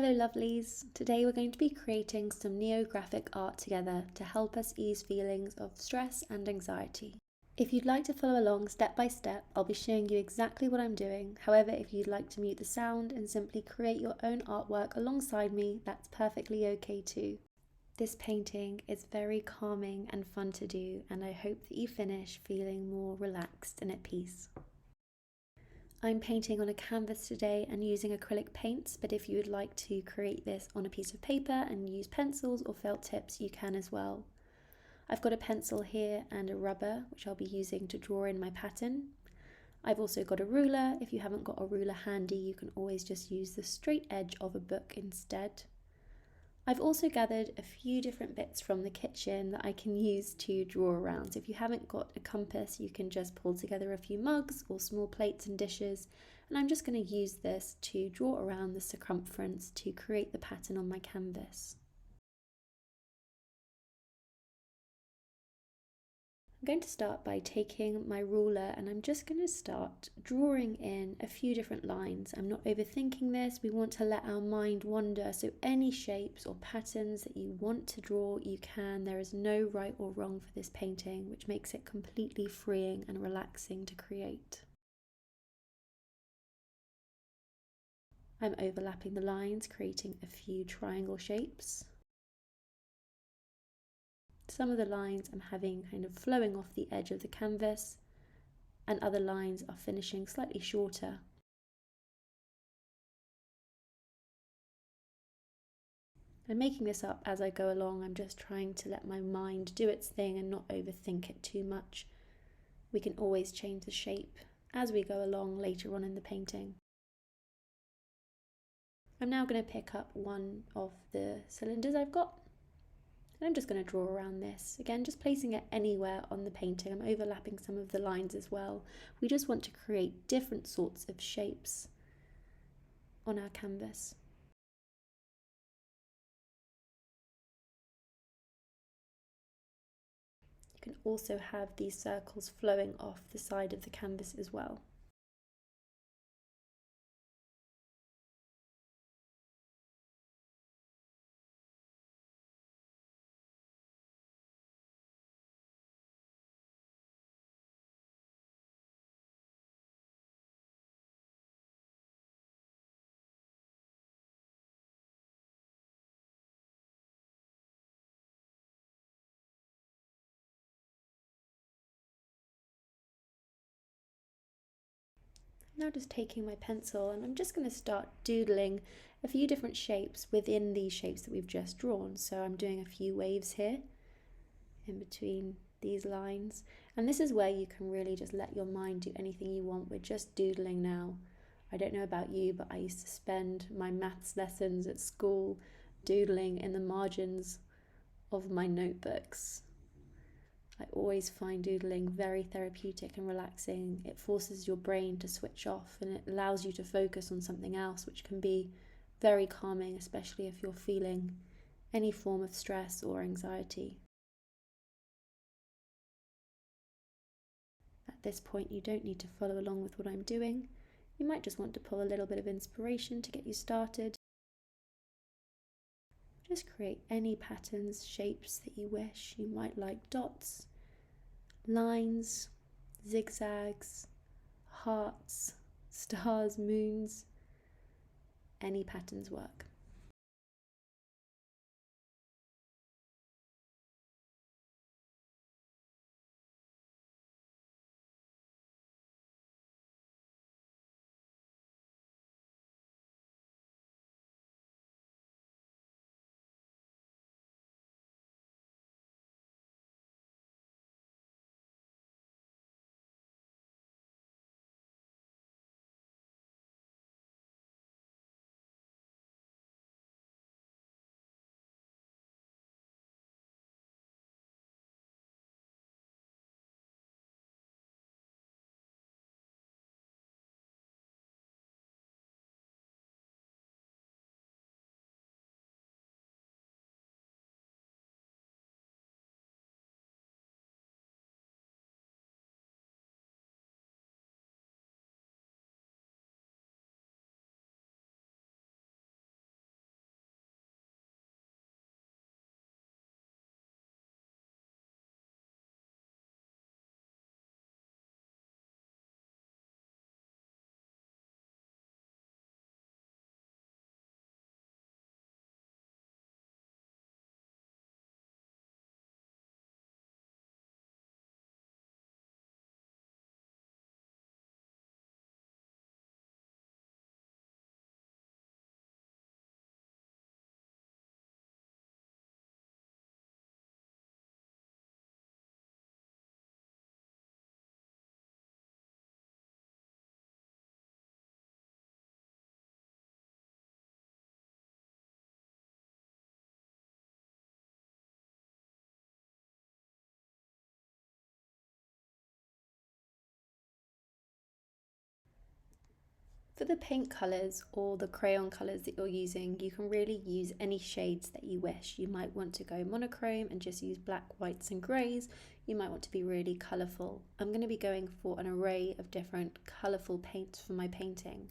Hello lovelies, today we're going to be creating some neo-graphic art together to help us ease feelings of stress and anxiety. If you'd like to follow along step by step, I'll be showing you exactly what I'm doing. However, if you'd like to mute the sound and simply create your own artwork alongside me, that's perfectly okay too. This painting is very calming and fun to do, and I hope that you finish feeling more relaxed and at peace. I'm painting on a canvas today and using acrylic paints, but if you would like to create this on a piece of paper and use pencils or felt tips, you can as well. I've got a pencil here and a rubber, which I'll be using to draw in my pattern. I've also got a ruler. If you haven't got a ruler handy, you can always just use the straight edge of a book instead. I've also gathered a few different bits from the kitchen that I can use to draw around. So if you haven't got a compass, you can just pull together a few mugs or small plates and dishes. And I'm just going to use this to draw around the circumference to create the pattern on my canvas. I'm going to start by taking my ruler and I'm just going to start drawing in a few different lines. I'm not overthinking this. We want to let our mind wander. So any shapes or patterns that you want to draw, you can. There is no right or wrong for this painting, which makes it completely freeing and relaxing to create. I'm overlapping the lines, creating a few triangle shapes. Some of the lines I'm having kind of flowing off the edge of the canvas, and other lines are finishing slightly shorter. I'm making this up as I go along. I'm just trying to let my mind do its thing and not overthink it too much. We can always change the shape as we go along later on in the painting. I'm now going to pick up one of the cylinders I've got. And I'm just going to draw around this. Again, just placing it anywhere on the painting. I'm overlapping some of the lines as well. We just want to create different sorts of shapes on our canvas. You can also have these circles flowing off the side of the canvas as well. Now just taking my pencil and I'm just going to start doodling a few different shapes within these shapes that we've just drawn. So I'm doing a few waves here in between these lines, and this is where you can really just let your mind do anything you want. We're just doodling now. I don't know about you, but I used to spend my maths lessons at school doodling in the margins of my notebooks. I always find doodling very therapeutic and relaxing. It forces your brain to switch off and it allows you to focus on something else, which can be very calming, especially if you're feeling any form of stress or anxiety. At this point, you don't need to follow along with what I'm doing. You might just want to pull a little bit of inspiration to get you started. Just create any patterns, shapes that you wish. You might like dots, lines, zigzags, hearts, stars, moons. Any patterns work. For the paint colours or the crayon colours that you're using, you can really use any shades that you wish. You might want to go monochrome and just use black, whites and greys. You might want to be really colourful. I'm going to be going for an array of different colourful paints for my painting.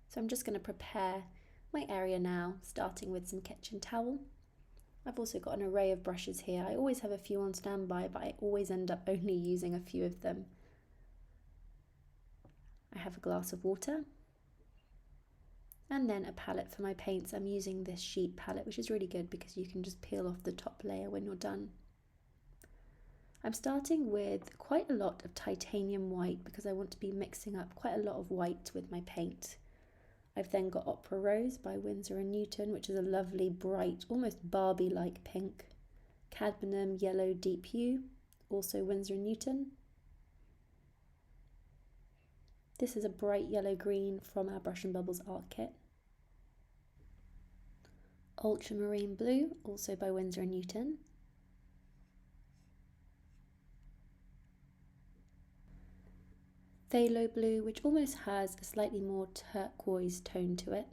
So I'm just going to prepare my area now, starting with some kitchen towel. I've also got an array of brushes here. I always have a few on standby, but I always end up only using a few of them. I have a glass of water. And then a palette for my paints. I'm using this sheet palette, which is really good because you can just peel off the top layer when you're done. I'm starting with quite a lot of titanium white because I want to be mixing up quite a lot of white with my paint. I've then got Opera Rose by Winsor & Newton, which is a lovely, bright, almost Barbie-like pink. Cadmium Yellow Deep Hue, also Winsor & Newton. This is a bright yellow-green from our Brush and Bubbles art kit. Ultramarine Blue, also by Winsor & Newton. Phthalo Blue, which almost has a slightly more turquoise tone to it.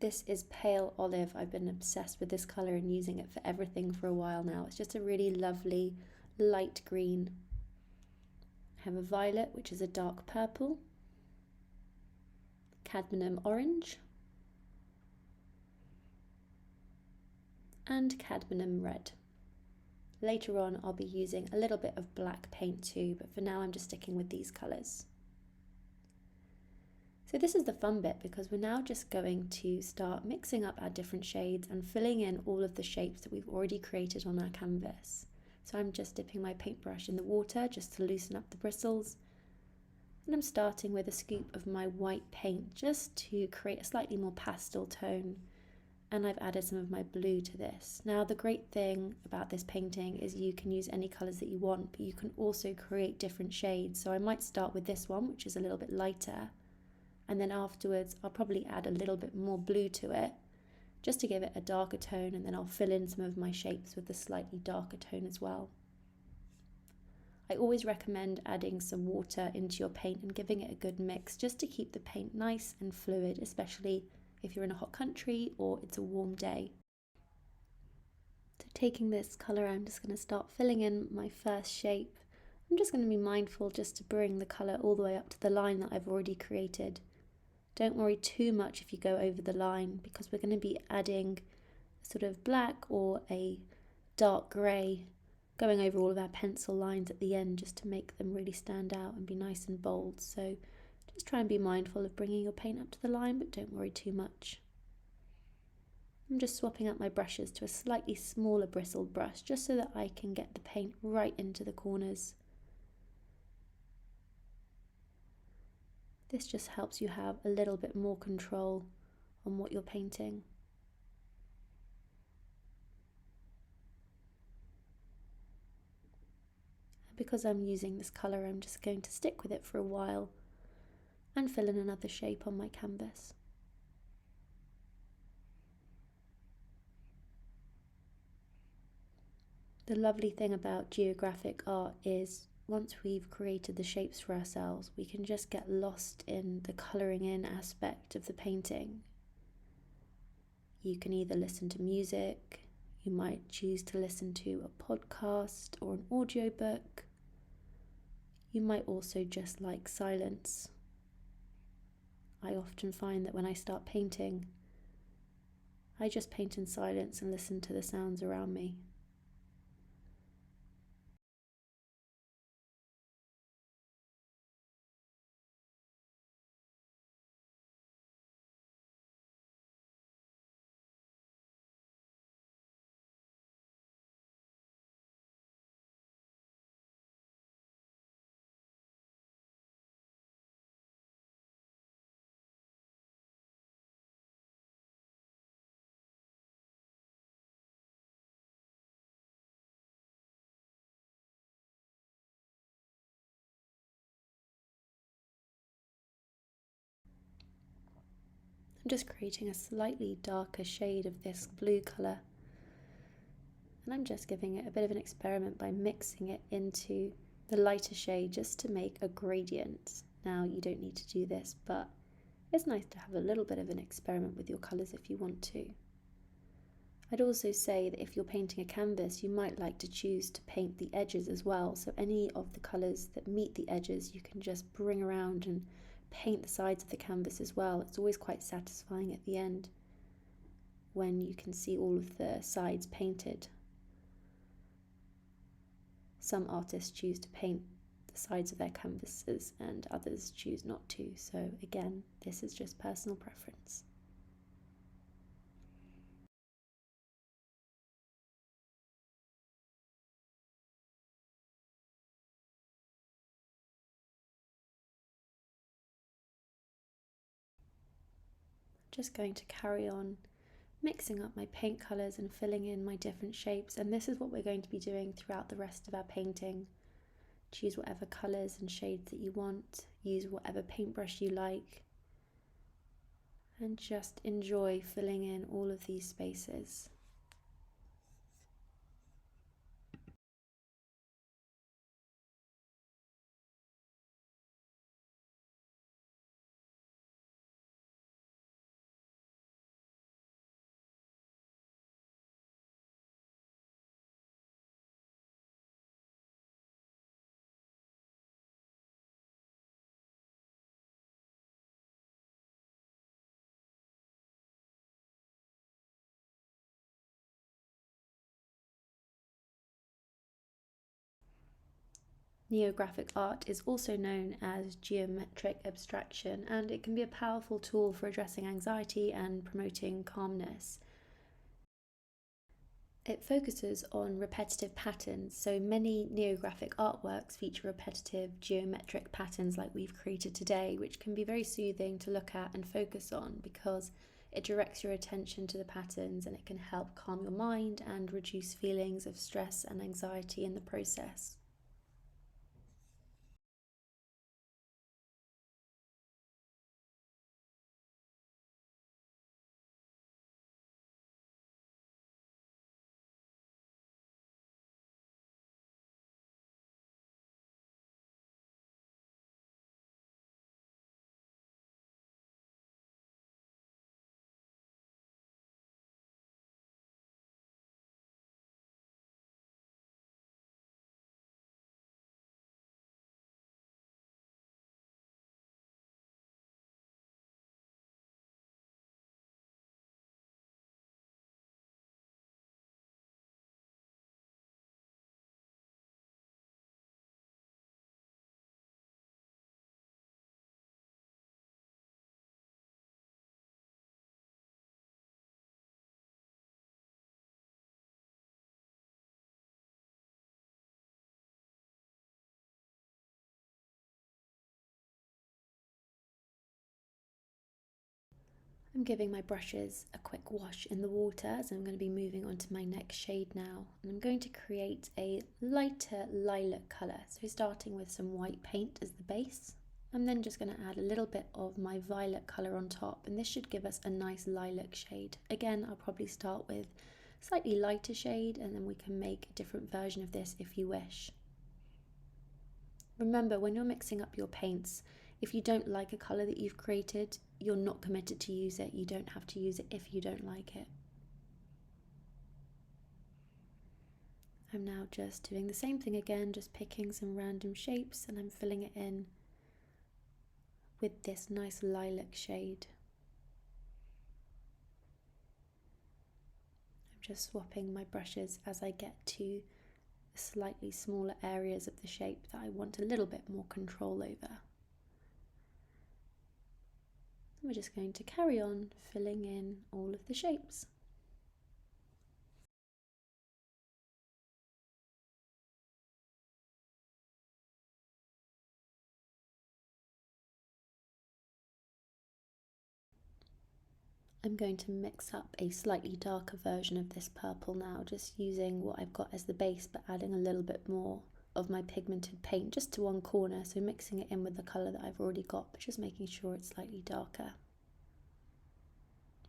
This is Pale Olive. I've been obsessed with this colour and using it for everything for a while now. It's just a really lovely light green. I have a Violet, which is a dark purple. Cadmium Orange. And Cadmium Red. Later on I'll be using a little bit of black paint too, but for now I'm just sticking with these colours. So this is the fun bit because we're now just going to start mixing up our different shades and filling in all of the shapes that we've already created on our canvas. So I'm just dipping my paintbrush in the water just to loosen up the bristles. And I'm starting with a scoop of my white paint just to create a slightly more pastel tone. And I've added some of my blue to this. Now the great thing about this painting is you can use any colours that you want, but you can also create different shades. So I might start with this one, which is a little bit lighter. And then afterwards I'll probably add a little bit more blue to it just to give it a darker tone, and then I'll fill in some of my shapes with a slightly darker tone as well. I always recommend adding some water into your paint and giving it a good mix just to keep the paint nice and fluid, especially if you're in a hot country or it's a warm day. So taking this colour, I'm just going to start filling in my first shape. I'm just going to be mindful just to bring the colour all the way up to the line that I've already created. Don't worry too much if you go over the line because we're going to be adding sort of black or a dark grey going over all of our pencil lines at the end just to make them really stand out and be nice and bold. So just try and be mindful of bringing your paint up to the line, but don't worry too much. I'm just swapping out my brushes to a slightly smaller bristled brush just so that I can get the paint right into the corners. This just helps you have a little bit more control on what you're painting. And because I'm using this colour, I'm just going to stick with it for a while and fill in another shape on my canvas. The lovely thing about geographic art is once we've created the shapes for ourselves, we can just get lost in the colouring in aspect of the painting. You can either listen to music, you might choose to listen to a podcast or an audiobook. You might also just like silence. I often find that when I start painting, I just paint in silence and listen to the sounds around me. I'm just creating a slightly darker shade of this blue colour, and I'm just giving it a bit of an experiment by mixing it into the lighter shade just to make a gradient. Now you don't need to do this, but it's nice to have a little bit of an experiment with your colours if you want to. I'd also say that if you're painting a canvas, you might like to choose to paint the edges as well. So any of the colours that meet the edges, you can just bring around and paint the sides of the canvas as well. It's always quite satisfying at the end when you can see all of the sides painted. Some artists choose to paint the sides of their canvases and others choose not to. So again, this is just personal preference. Just going to carry on mixing up my paint colours and filling in my different shapes, and this is what we're going to be doing throughout the rest of our painting. Choose whatever colours and shades that you want, use whatever paintbrush you like, and just enjoy filling in all of these spaces. Neographic art is also known as geometric abstraction, and it can be a powerful tool for addressing anxiety and promoting calmness. It focuses on repetitive patterns, so many neographic artworks feature repetitive geometric patterns like we've created today, which can be very soothing to look at and focus on because it directs your attention to the patterns and it can help calm your mind and reduce feelings of stress and anxiety in the process. I'm giving my brushes a quick wash in the water, so I'm going to be moving on to my next shade now. And I'm going to create a lighter lilac colour, so starting with some white paint as the base. I'm then just going to add a little bit of my violet colour on top, and this should give us a nice lilac shade. Again, I'll probably start with a slightly lighter shade, and then we can make a different version of this if you wish. Remember, when you're mixing up your paints, if you don't like a colour that you've created, you're not committed to use it. You don't have to use it if you don't like it. I'm now just doing the same thing again, just picking some random shapes and I'm filling it in with this nice lilac shade. I'm just swapping my brushes as I get to the slightly smaller areas of the shape that I want a little bit more control over. We're just going to carry on filling in all of the shapes. I'm going to mix up a slightly darker version of this purple now, just using what I've got as the base but adding a little bit more of my pigmented paint just to one corner, so mixing it in with the colour that I've already got but just making sure it's slightly darker.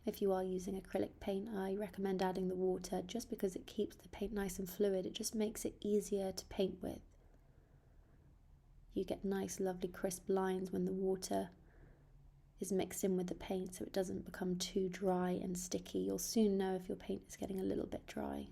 If you are using acrylic paint, I recommend adding the water just because it keeps the paint nice and fluid. It just makes it easier to paint with. you get nice lovely crisp lines when the water is mixed in with the paint, so it doesn't become too dry and sticky. You'll soon know if your paint is getting a little bit dry.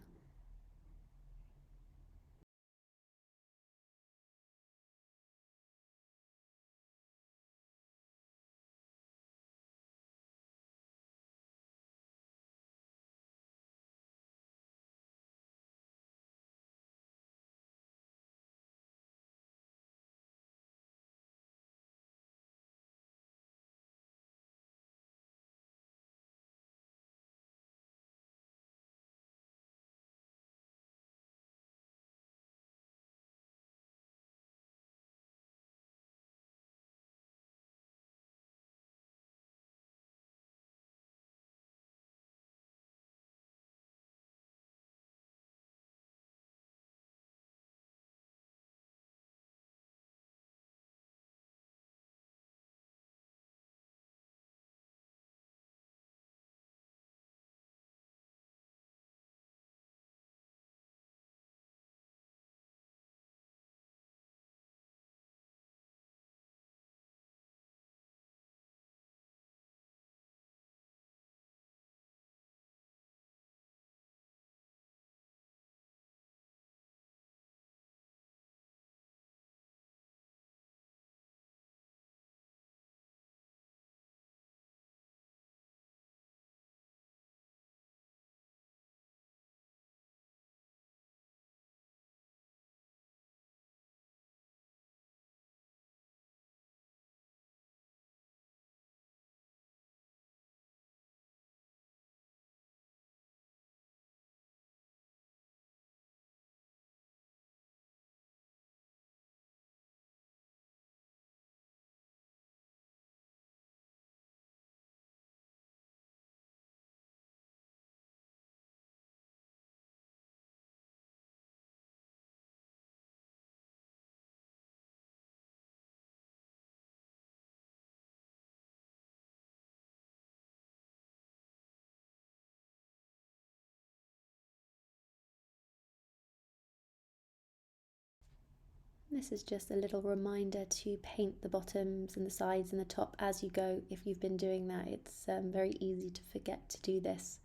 This is just a little reminder to paint the bottoms and the sides and the top as you go. If you've been doing that, it's very easy to forget to do this,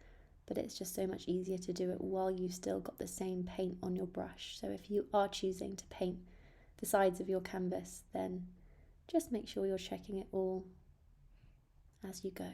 but it's just so much easier to do it while you've still got the same paint on your brush. So if you are choosing to paint the sides of your canvas, then just make sure you're checking it all as you go.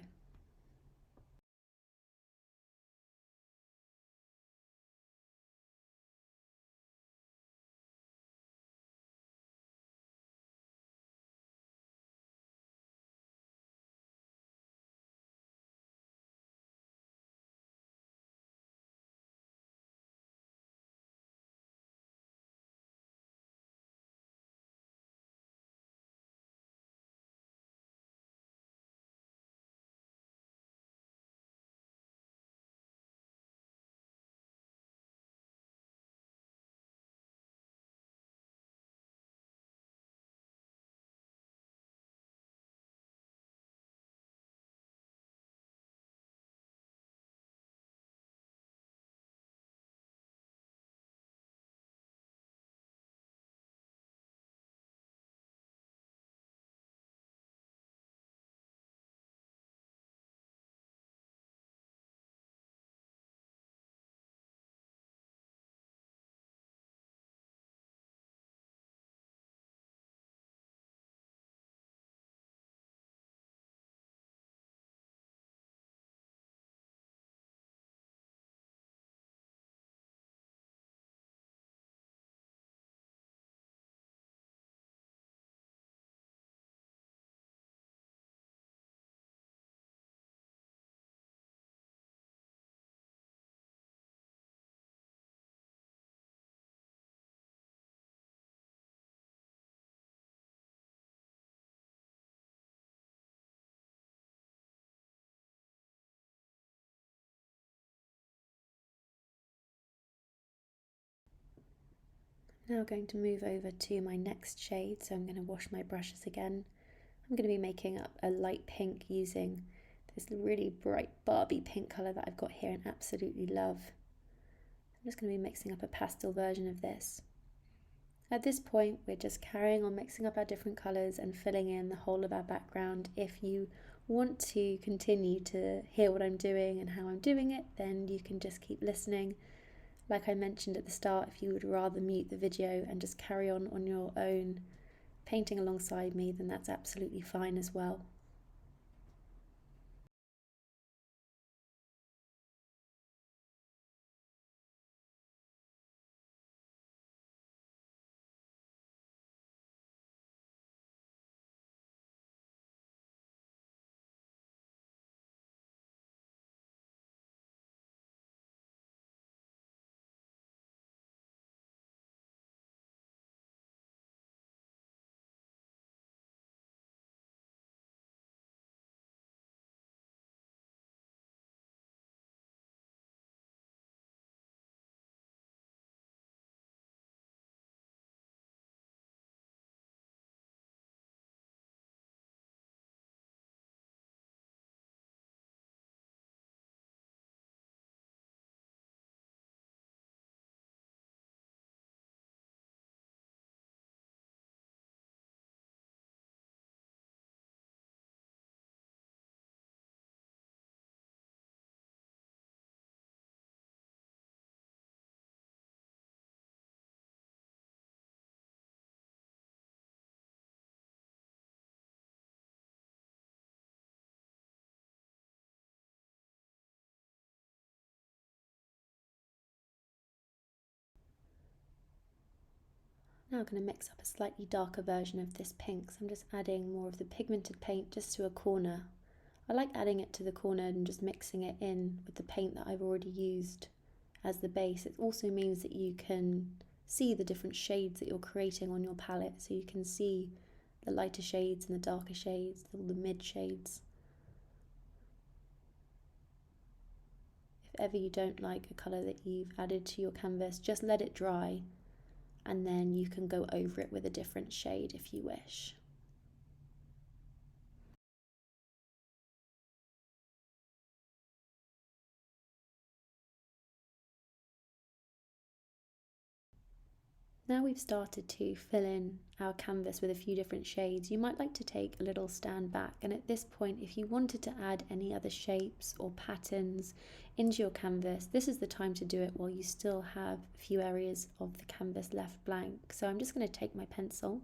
Now going to move over to my next shade, so I'm going to wash my brushes again. I'm going to be making up a light pink using this really bright Barbie pink colour that I've got here and absolutely love. I'm just going to be mixing up a pastel version of this. At this point, we're just carrying on mixing up our different colours and filling in the whole of our background. If you want to continue to hear what I'm doing and how I'm doing it, then you can just keep listening. Like I mentioned at the start, if you would rather mute the video and just carry on your own, painting alongside me, then that's absolutely fine as well. Now I'm going to mix up a slightly darker version of this pink, so I'm just adding more of the pigmented paint just to a corner. I like adding it to the corner and just mixing it in with the paint that I've already used as the base. It also means that you can see the different shades that you're creating on your palette, so you can see the lighter shades and the darker shades, all the mid shades. If ever you don't like a colour that you've added to your canvas, just let it dry and then you can go over it with a different shade if you wish. Now we've started to fill in our canvas with a few different shades, you might like to take a little stand back, and at this point, if you wanted to add any other shapes or patterns into your canvas, this is the time to do it while you still have a few areas of the canvas left blank. So I'm just going to take my pencil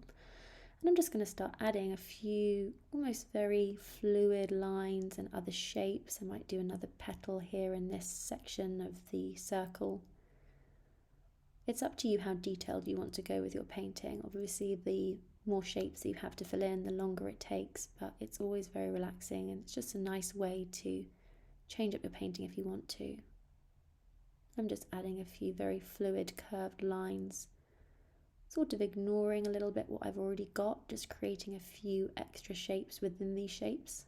and I'm just going to start adding a few almost very fluid lines and other shapes. I might do another petal here in this section of the circle. It's up to you how detailed you want to go with your painting. Obviously, the more shapes that you have to fill in, the longer it takes, but it's always very relaxing and it's just a nice way to change up your painting if you want to. I'm just adding a few very fluid curved lines, sort of ignoring a little bit what I've already got, just creating a few extra shapes within these shapes.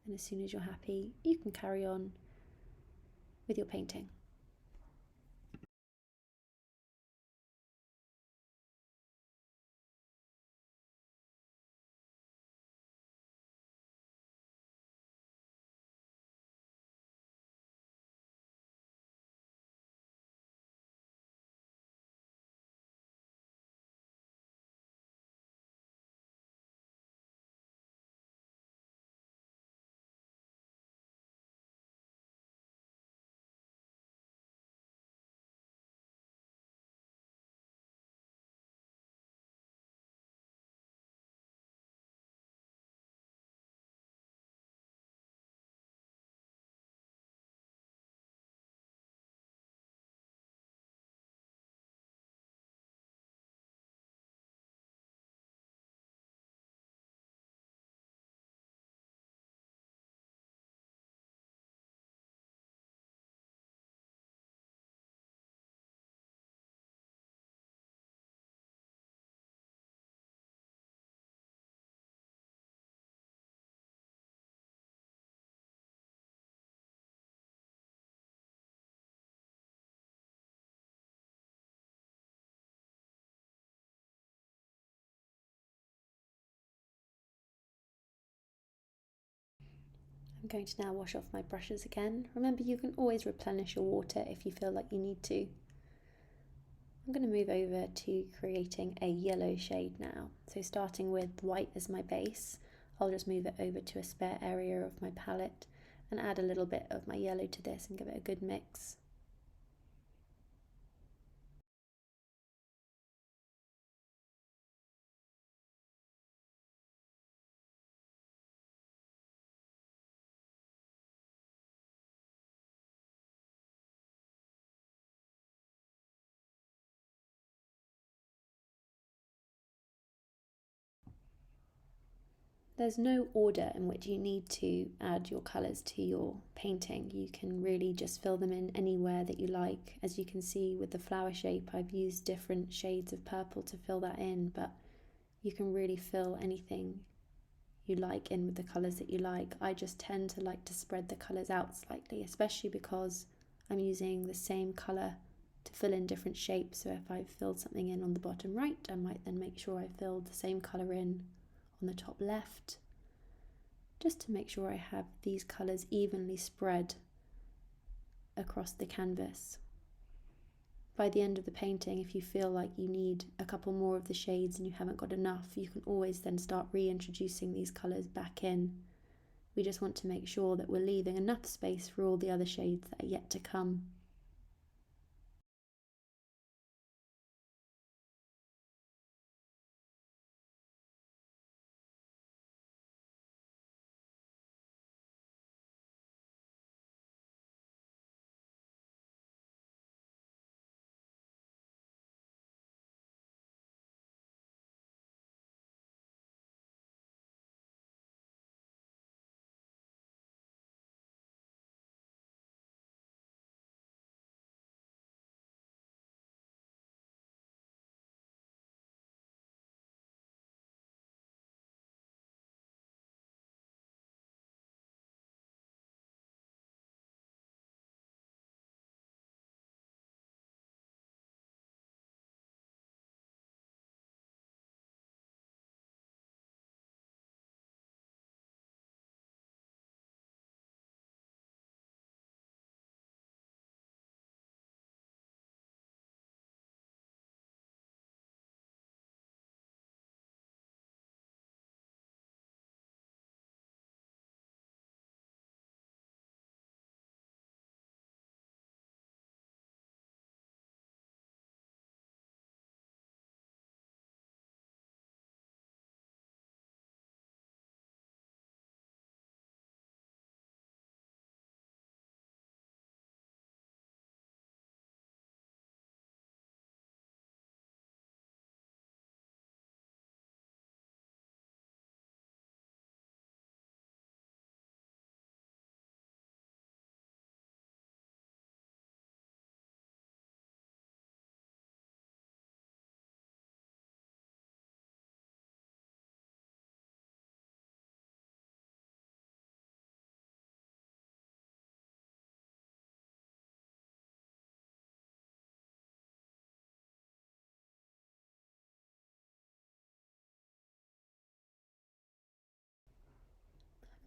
And as soon as you're happy, you can carry on with your painting. I'm going to now wash off my brushes again. Remember, you can always replenish your water if you feel like you need to. I'm going to move over to creating a yellow shade now. So starting with white as my base, I'll just move it over to a spare area of my palette and add a little bit of my yellow to this and give it a good mix. There's no order in which you need to add your colours to your painting. You can really just fill them in anywhere that you like. As you can see with the flower shape, I've used different shades of purple to fill that in, but you can really fill anything you like in with the colours that you like. I just tend to like to spread the colours out slightly, especially because I'm using the same colour to fill in different shapes. So if I've filled something in on the bottom right, I might then make sure I filled the same colour in on the top left, just to make sure I have these colours evenly spread across the canvas. By the end of the painting, if you feel like you need a couple more of the shades and you haven't got enough, you can always then start reintroducing these colours back in. We just want to make sure that we're leaving enough space for all the other shades that are yet to come.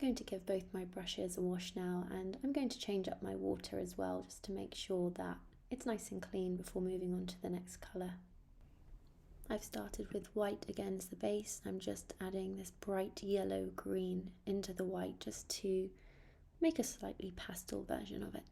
I'm going to give both my brushes a wash now, and I'm going to change up my water as well, just to make sure that it's nice and clean before moving on to the next colour. I've started with white again as the base. I'm just adding this bright yellow green into the white just to make a slightly pastel version of it.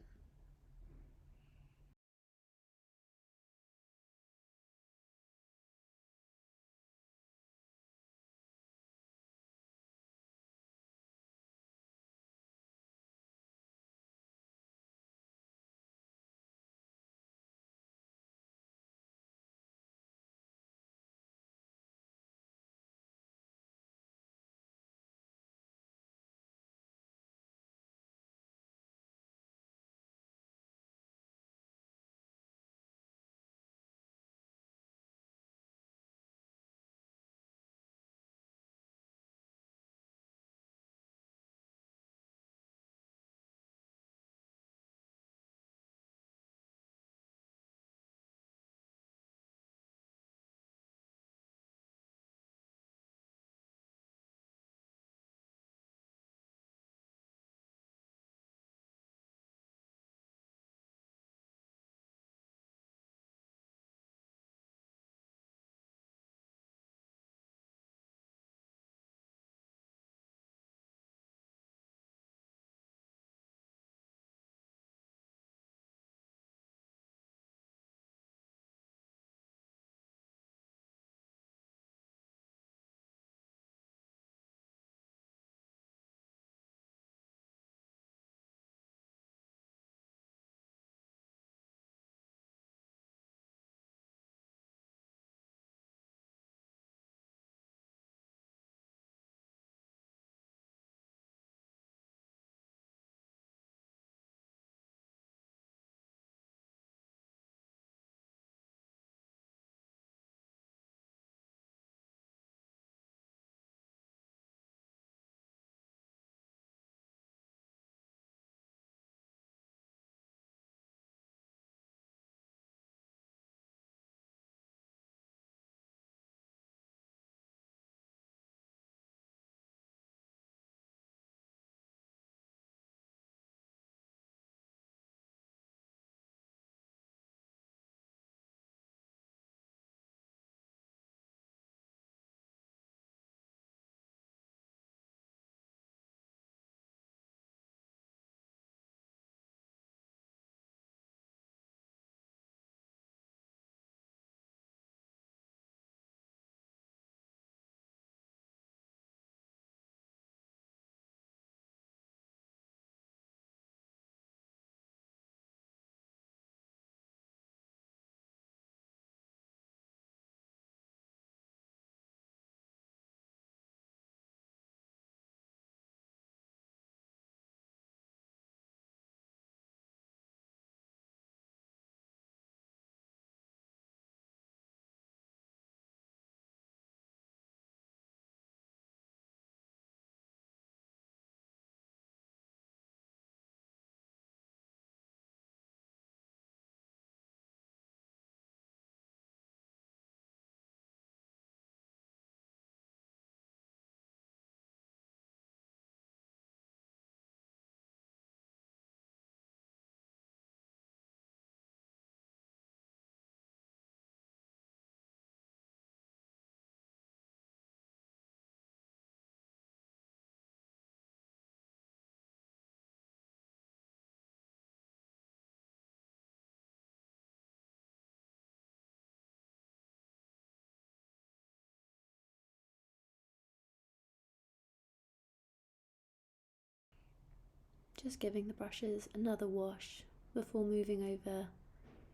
Just giving the brushes another wash before moving over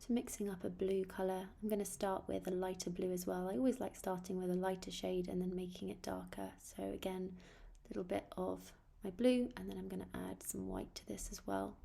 to mixing up a blue colour. I'm going to start with a lighter blue as well. I always like starting with a lighter shade and then making it darker. So again, a little bit of my blue, and then I'm going to add some white to this as well.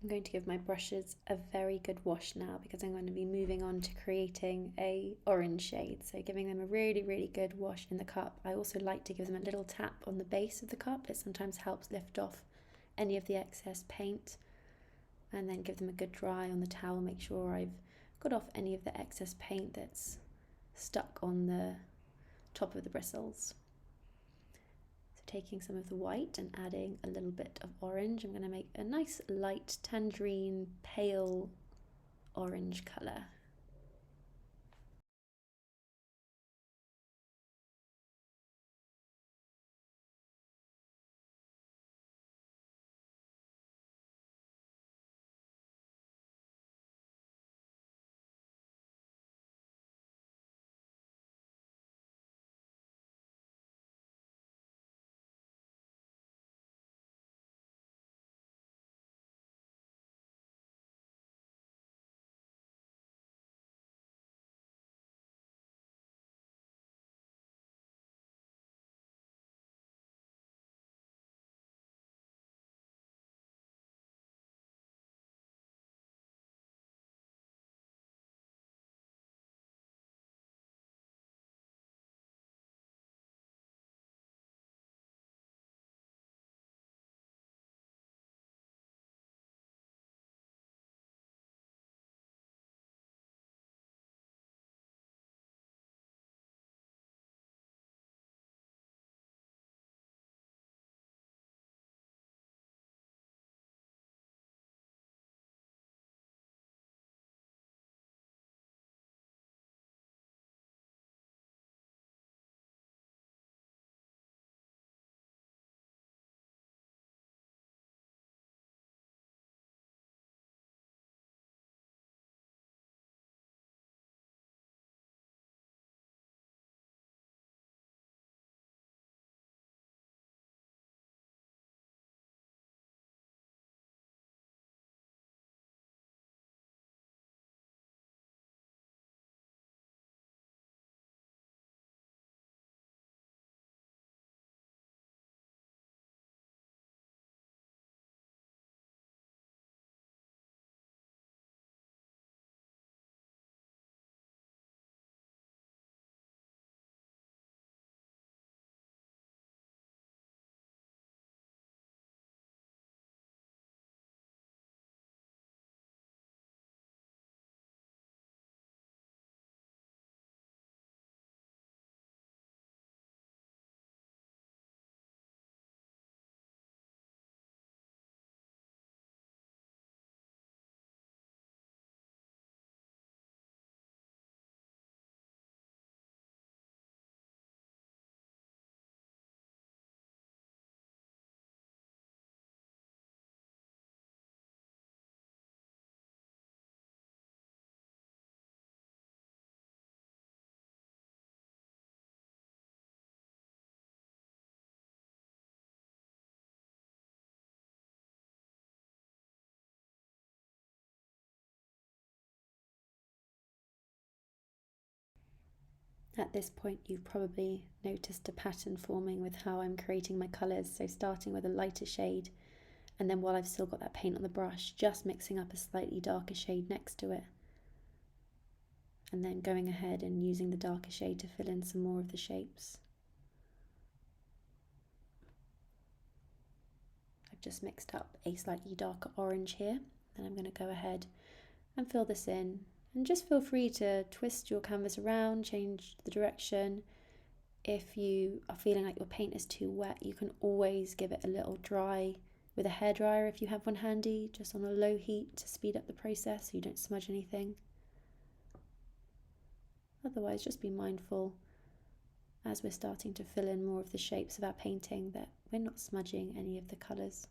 I'm going to give my brushes a very good wash now because I'm going to be moving on to creating a orange shade. So giving them a really, really good wash in the cup. I also like to give them a little tap on the base of the cup. It sometimes helps lift off any of the excess paint, and then give them a good dry on the towel. Make sure I've got off any of the excess paint that's stuck on the top of the bristles. So taking some of the white and adding a little bit of orange, I'm going to make a nice light tangerine pale orange colour. At this point you've probably noticed a pattern forming with how I'm creating my colours, so starting with a lighter shade, and then while I've still got that paint on the brush, just mixing up a slightly darker shade next to it, and then going ahead and using the darker shade to fill in some more of the shapes. I've just mixed up a slightly darker orange here, then I'm going to go ahead and fill this in, and just feel free to twist your canvas around, change the direction. If you are feeling like your paint is too wet, you can always give it a little dry with a hairdryer if you have one handy, just on a low heat to speed up the process so you don't smudge anything. Otherwise, just be mindful as we're starting to fill in more of the shapes of our painting that we're not smudging any of the colours.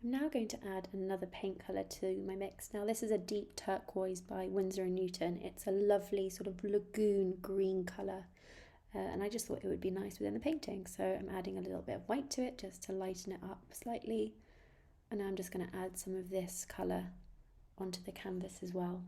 I'm now going to add another paint colour to my mix. Now this is a deep turquoise by Winsor & Newton. It's a lovely sort of lagoon green colour, and I just thought it would be nice within the painting, so I'm adding a little bit of white to it just to lighten it up slightly, and now I'm just going to add some of this colour onto the canvas as well.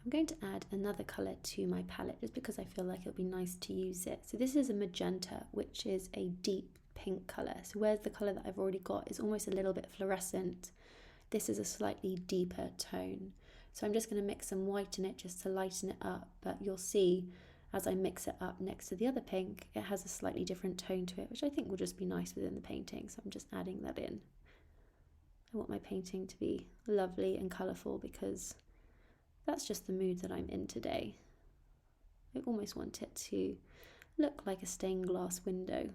I'm going to add another colour to my palette just because I feel like it'll be nice to use it. So this is a magenta, which is a deep pink colour. So whereas the colour that I've already got is almost a little bit fluorescent, this is a slightly deeper tone. So I'm just going to mix some white in it just to lighten it up, but you'll see as I mix it up next to the other pink, it has a slightly different tone to it, which I think will just be nice within the painting. So I'm just adding that in. I want my painting to be lovely and colourful because that's just the mood that I'm in today. I almost want it to look like a stained glass window.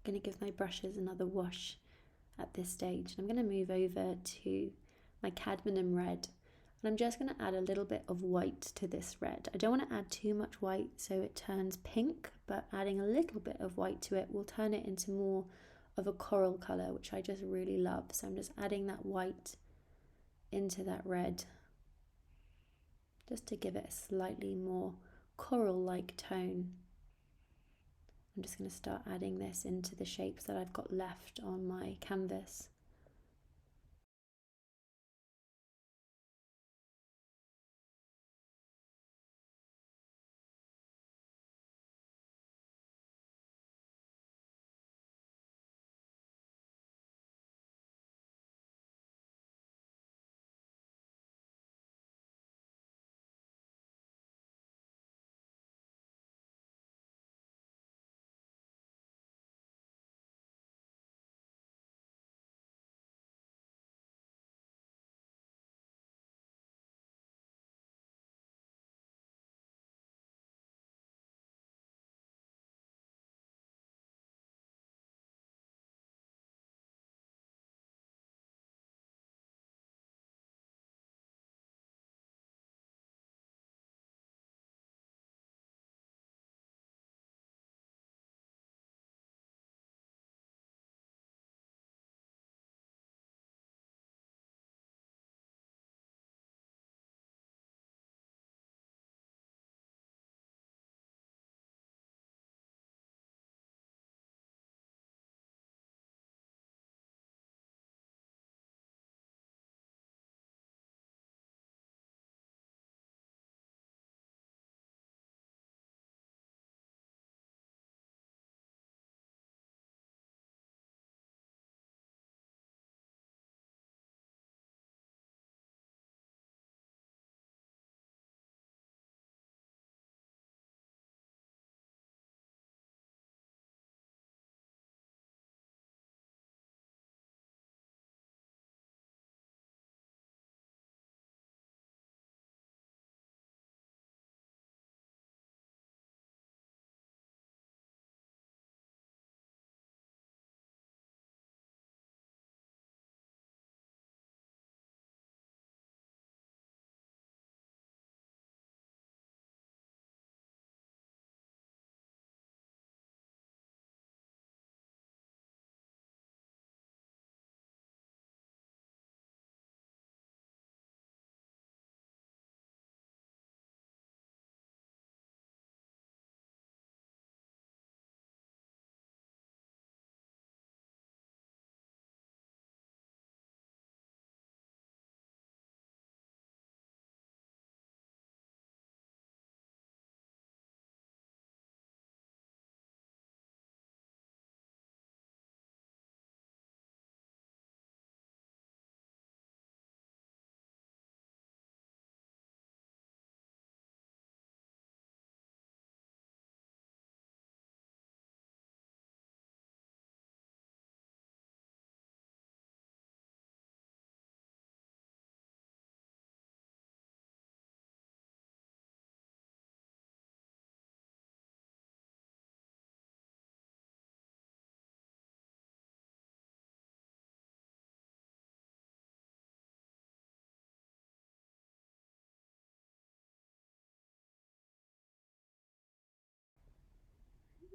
I'm going to give my brushes another wash at this stage. I'm going to move over to my cadmium red, and I'm just going to add a little bit of white to this red. I don't want to add too much white so it turns pink, but adding a little bit of white to it will turn it into more of a coral colour, which I just really love. So I'm just adding that white into that red just to give it a slightly more coral-like tone. I'm just going to start adding this into the shapes that I've got left on my canvas.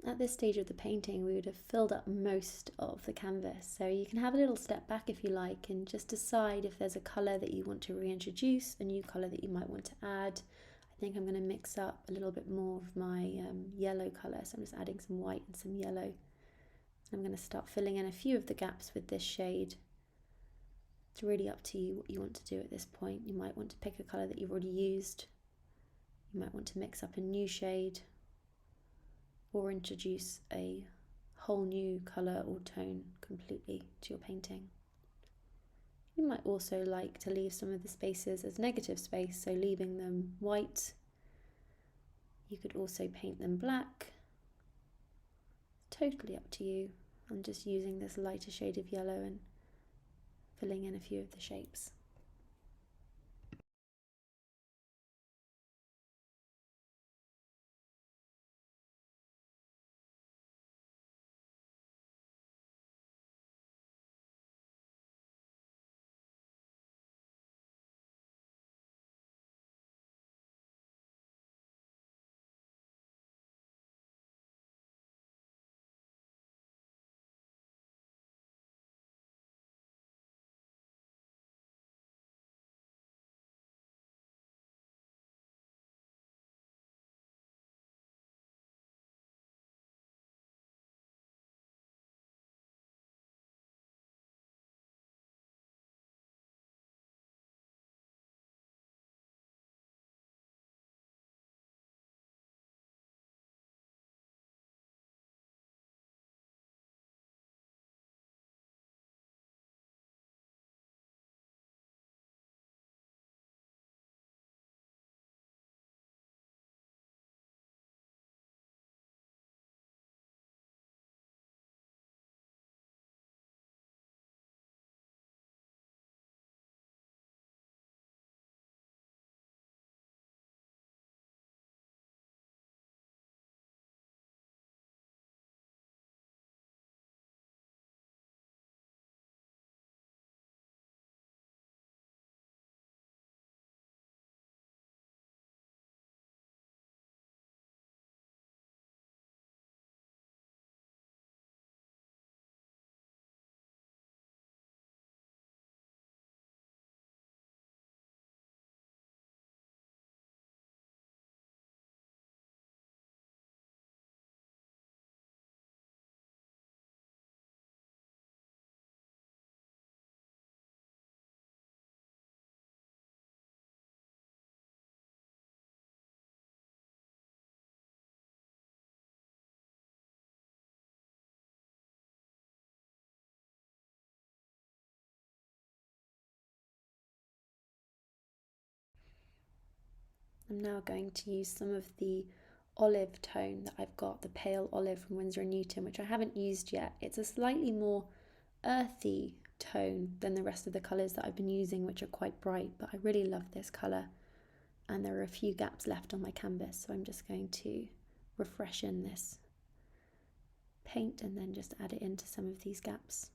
At this stage of the painting, we would have filled up most of the canvas, so you can have a little step back if you like and just decide if there's a colour that you want to reintroduce, a new colour that you might want to add. I think I'm going to mix up a little bit more of my yellow colour, so I'm just adding some white and some yellow. I'm going to start filling in a few of the gaps with this shade. It's really up to you what you want to do at this point. You might want to pick a colour that you've already used. You might want to mix up a new shade, or introduce a whole new colour or tone completely to your painting. You might also like to leave some of the spaces as negative space, so leaving them white. You could also paint them black. Totally up to you. I'm just using this lighter shade of yellow and filling in a few of the shapes. I'm now going to use some of the olive tone that I've got, the pale olive from Winsor & Newton, which I haven't used yet. It's a slightly more earthy tone than the rest of the colours that I've been using, which are quite bright, but I really love this colour. And there are a few gaps left on my canvas, so I'm just going to refreshen this paint and then just add it into some of these gaps.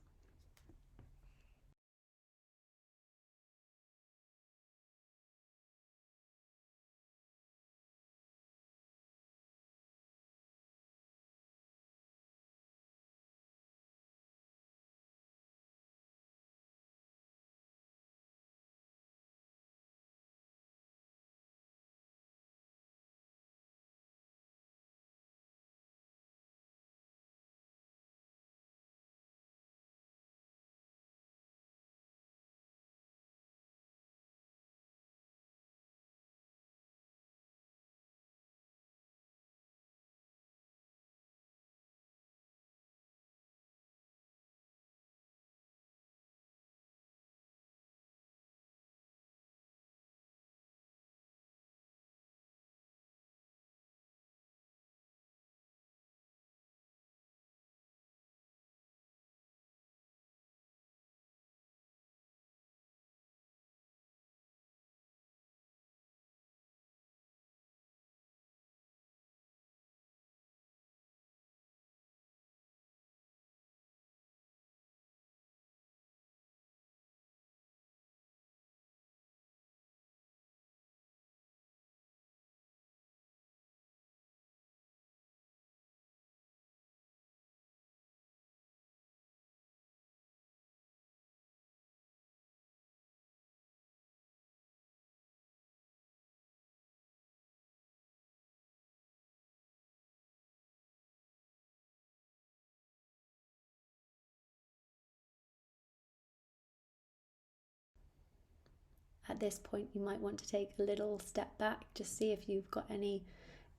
At this point, you might want to take a little step back, just see if you've got any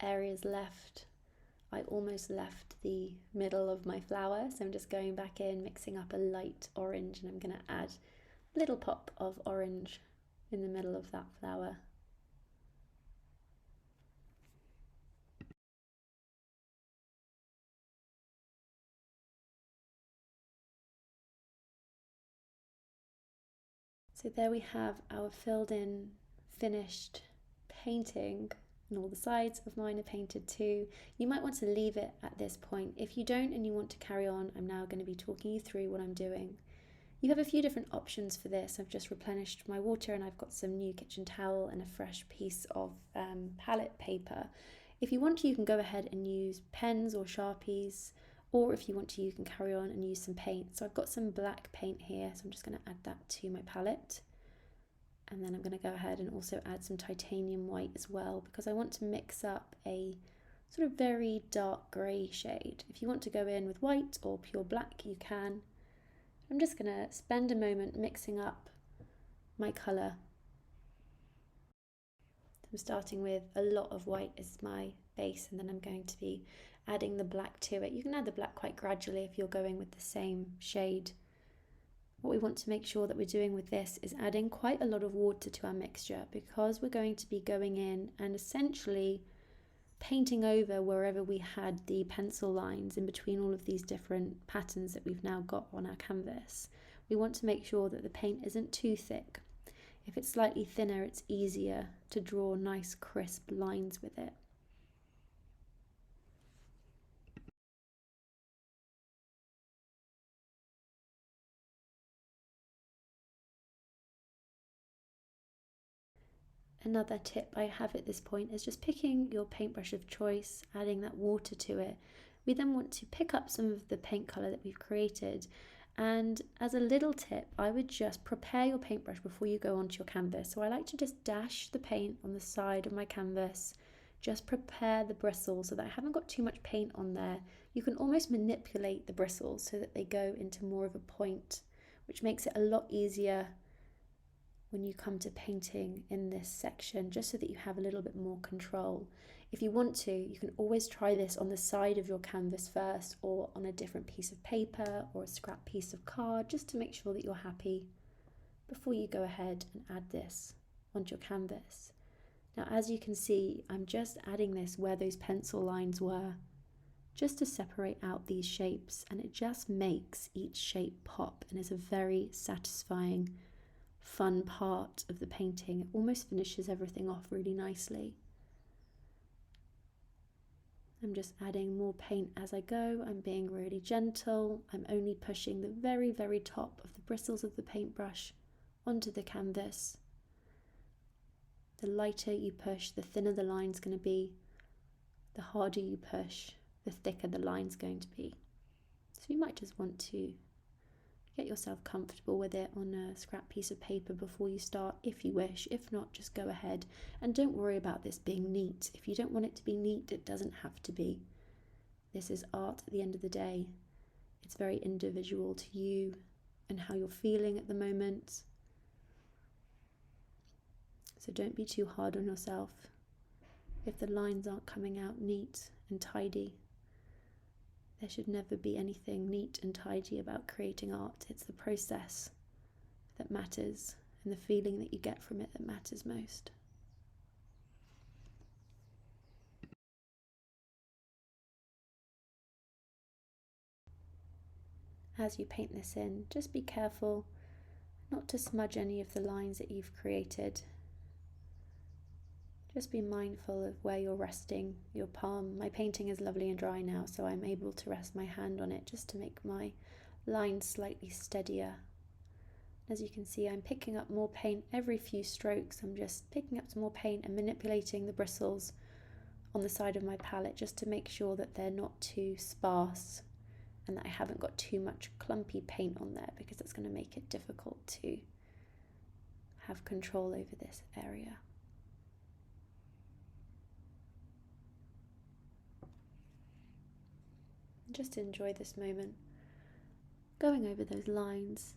areas left. I almost left the middle of my flower, so I'm just going back in, mixing up a light orange, and I'm going to add a little pop of orange in the middle of that flower. So there we have our filled in, finished painting, and all the sides of mine are painted too. You might want to leave it at this point. If you don't and you want to carry on, I'm now going to be talking you through what I'm doing. You have a few different options for this. I've just replenished my water and I've got some new kitchen towel and a fresh piece of palette paper. If you want to, you can go ahead and use pens or Sharpies, or if you want to, you can carry on and use some paint. So I've got some black paint here, so I'm just going to add that to my palette. And then I'm going to go ahead and also add some titanium white as well, because I want to mix up a sort of very dark grey shade. If you want to go in with white or pure black, you can. I'm just going to spend a moment mixing up my colour. I'm starting with a lot of white as my base, and then I'm going to be adding the black to it. You can add the black quite gradually if you're going with the same shade. What we want to make sure that we're doing with this is adding quite a lot of water to our mixture, because we're going to be going in and essentially painting over wherever we had the pencil lines in between all of these different patterns that we've now got on our canvas. We want to make sure that the paint isn't too thick. If it's slightly thinner, it's easier to draw nice crisp lines with it. Another tip I have at this point is just picking your paintbrush of choice, adding that water to it. We then want to pick up some of the paint colour that we've created, and as a little tip, I would just prepare your paintbrush before you go onto your canvas. So I like to just dash the paint on the side of my canvas, just prepare the bristles so that I haven't got too much paint on there. You can almost manipulate the bristles so that they go into more of a point, which makes it a lot easier when you come to painting in this section, just so that you have a little bit more control. If you want to, you can always try this on the side of your canvas first, or on a different piece of paper or a scrap piece of card, just to make sure that you're happy before you go ahead and add this onto your canvas. Now, as you can see, I'm just adding this where those pencil lines were, just to separate out these shapes, and it just makes each shape pop and is a very satisfying, fun part of the painting. It almost finishes everything off really nicely. I'm just adding more paint as I go. I'm being really gentle. I'm only pushing the very, very top of the bristles of the paintbrush onto the canvas. The lighter you push, the thinner the line's going to be. The harder you push, the thicker the line's going to be. So you might just want to get yourself comfortable with it on a scrap piece of paper before you start, if you wish. If not, just go ahead, and don't worry about this being neat. If you don't want it to be neat, it doesn't have to be. This is art at the end of the day. It's very individual to you and how you're feeling at the moment. So don't be too hard on yourself if the lines aren't coming out neat and tidy. There should never be anything neat and tidy about creating art. It's the process that matters, and the feeling that you get from it that matters most. As you paint this in, just be careful not to smudge any of the lines that you've created. Just be mindful of where you're resting your palm. My painting is lovely and dry now, so I'm able to rest my hand on it just to make my lines slightly steadier. As you can see, I'm picking up more paint every few strokes. I'm just picking up some more paint and manipulating the bristles on the side of my palette just to make sure that they're not too sparse and that I haven't got too much clumpy paint on there, because it's going to make it difficult to have control over this area. Just enjoy this moment, going over those lines,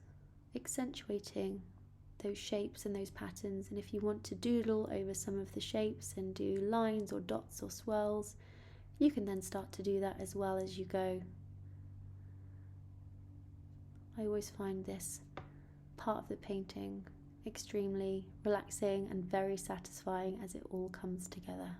accentuating those shapes and those patterns. And if you want to doodle over some of the shapes and do lines or dots or swirls, you can then start to do that as well as you go. I always find this part of the painting extremely relaxing and very satisfying as it all comes together.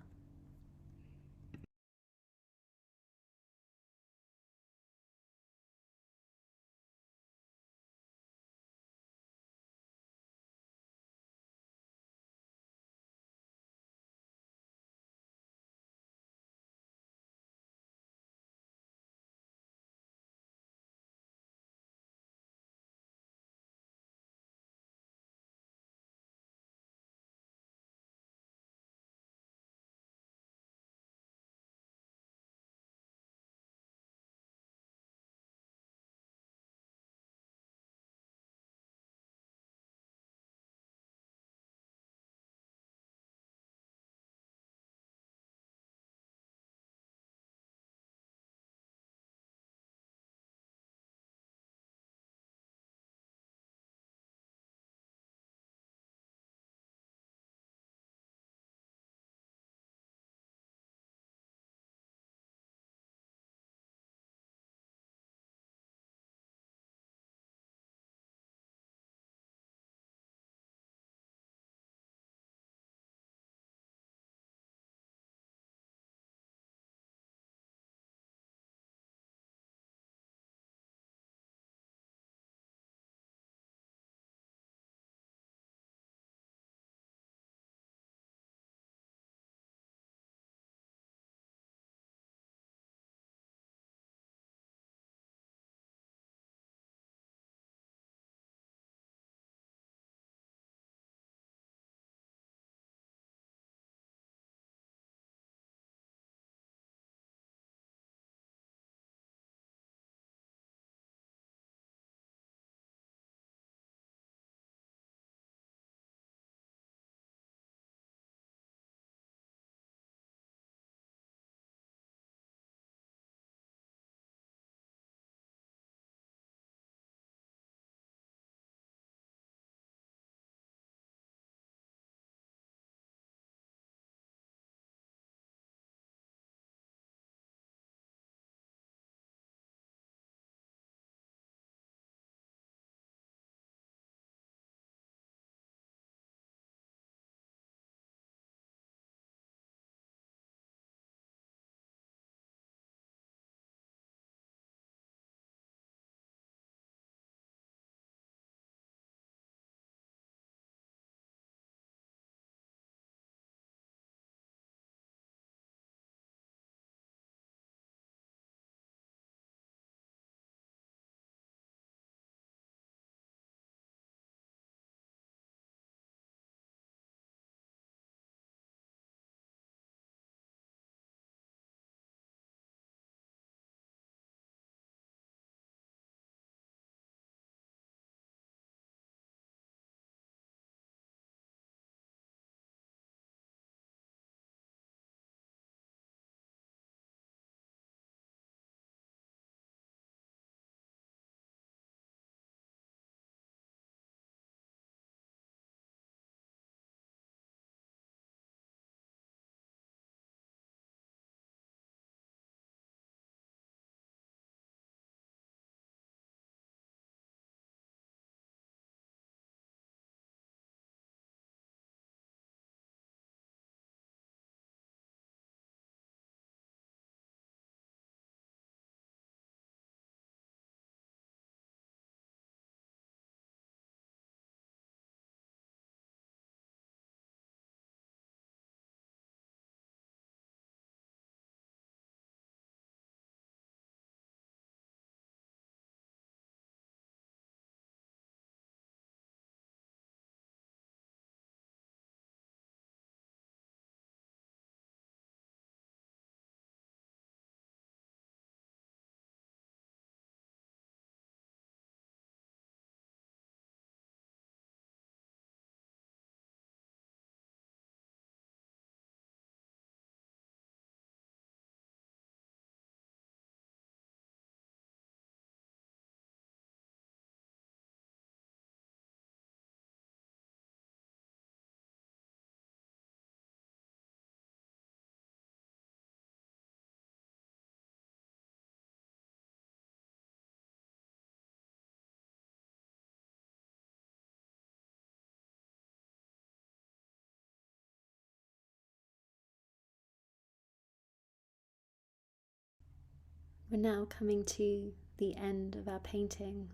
We're now coming to the end of our painting.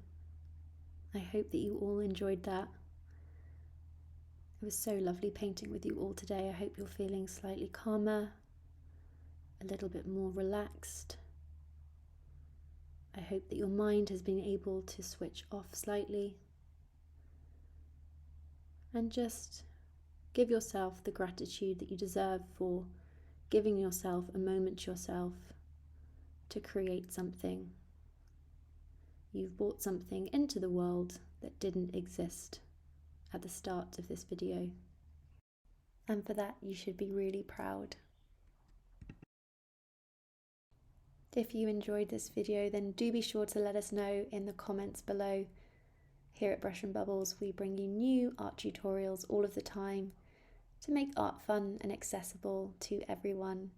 I hope that you all enjoyed that. It was so lovely painting with you all today. I hope you're feeling slightly calmer, a little bit more relaxed. I hope that your mind has been able to switch off slightly and just give yourself the gratitude that you deserve for giving yourself a moment to yourself to create something. You've brought something into the world that didn't exist at the start of this video. And for that, you should be really proud. If you enjoyed this video, then do be sure to let us know in the comments below. Here at Brush and Bubbles, we bring you new art tutorials all of the time to make art fun and accessible to everyone.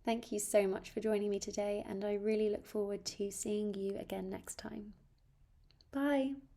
Thank you so much for joining me today, and I really look forward to seeing you again next time. Bye!